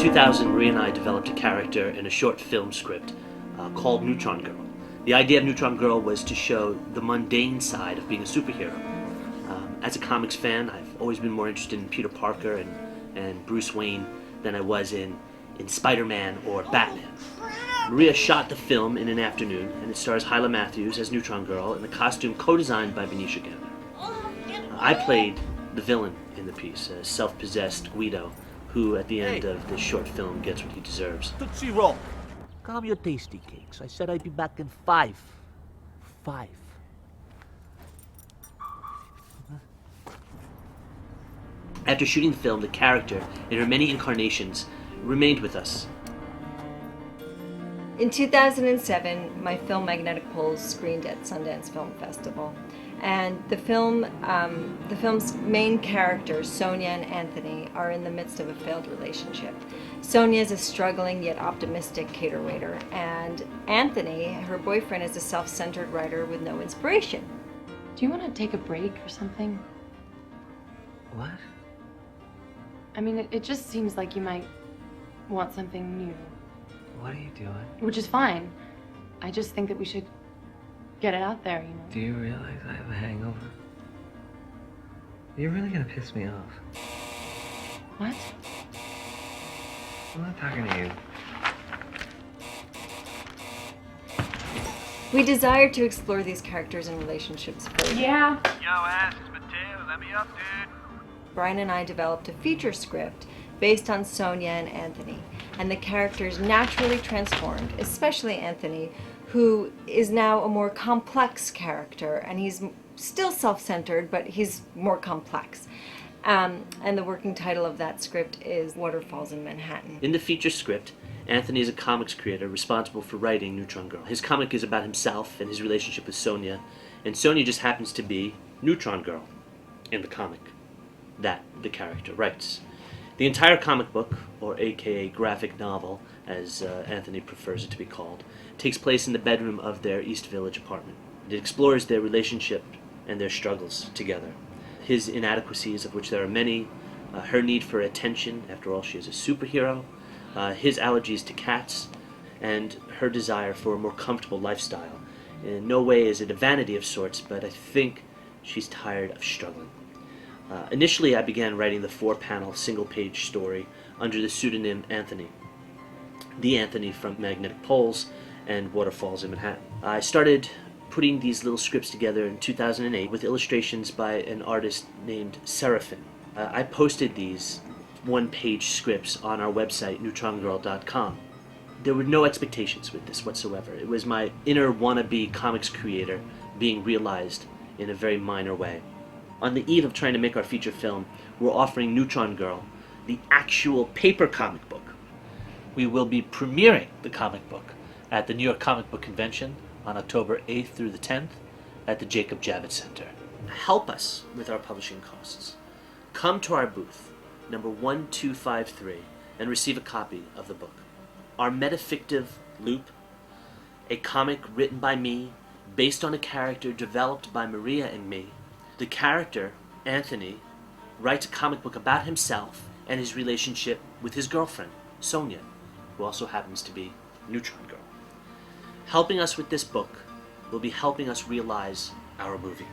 2000, Maria and I developed a character in a short film script called Neutron Girl. The idea of Neutron Girl was to show the mundane side of being a superhero. As a comics fan, I've always been more interested in Peter Parker and Bruce Wayne than I was in Spider-Man or Batman. Maria shot the film in an afternoon, and it stars Hyla Matthews as Neutron Girl in a costume co-designed by Benicia Gander. I played the villain in the piece, a self-possessed Guido, who at the end of this short film gets what he deserves. Tootsie Roll. Calm your tasty cakes. I said I'd be back in 5. 5. After shooting the film, the character, in her many incarnations, remained with us. In 2007, my film Magnetic Poles screened at Sundance Film Festival. And the film's main characters, Sonya and Anthony, are in the midst of a failed relationship. Sonya is a struggling yet optimistic cater waiter, and Anthony, her boyfriend, is a self-centered writer with no inspiration. Do you want to take a break or something? What? I mean, it just seems like you might want something new. What are you doing? Which is fine. I just think that we should get it out there, you know. Do you realize I have a hangover? You're really gonna piss me off. What? I'm not talking to you. We desire to explore these characters and relationships further. Yeah. Yo, Ash, it's Mateo. Let me up, dude. Brian and I developed a feature script based on Sonya and Anthony, and the characters naturally transformed, especially Anthony, who is now a more complex character, and he's still self-centered, but he's more complex. And the working title of that script is Waterfalls in Manhattan. In the feature script, Anthony is a comics creator responsible for writing Neutron Girl. His comic is about himself and his relationship with Sonya, and Sonya just happens to be Neutron Girl in the comic that the character writes. The entire comic book, or aka graphic novel, as Anthony prefers it to be called, takes place in the bedroom of their East Village apartment. It explores their relationship and their struggles together. His inadequacies, of which there are many, her need for attention, after all she is a superhero, his allergies to cats, and her desire for a more comfortable lifestyle. In no way is it a vanity of sorts, but I think she's tired of struggling. Initially, I began writing the 4-panel, single-page story under the pseudonym Anthony. The Anthony from Magnetic Poles and Waterfalls in Manhattan. I started putting these little scripts together in 2008 with illustrations by an artist named Seraphin. I posted these one-page scripts on our website, neutrongirl.com. There were no expectations with this whatsoever. It was my inner wannabe comics creator being realized in a very minor way. On the eve of trying to make our feature film, we're offering Neutron Girl, the actual paper comic book. We will be premiering the comic book at the New York Comic Book Convention on October 8th through the 10th at the Jacob Javits Center. Help us with our publishing costs. Come to our booth, number 1253, and receive a copy of the book. Our Metafictive Loop, a comic written by me, based on a character developed by Maria and me. The character, Anthony, writes a comic book about himself and his relationship with his girlfriend, Sonya, who also happens to be Neutron Girl. Helping us with this book will be helping us realize our movie.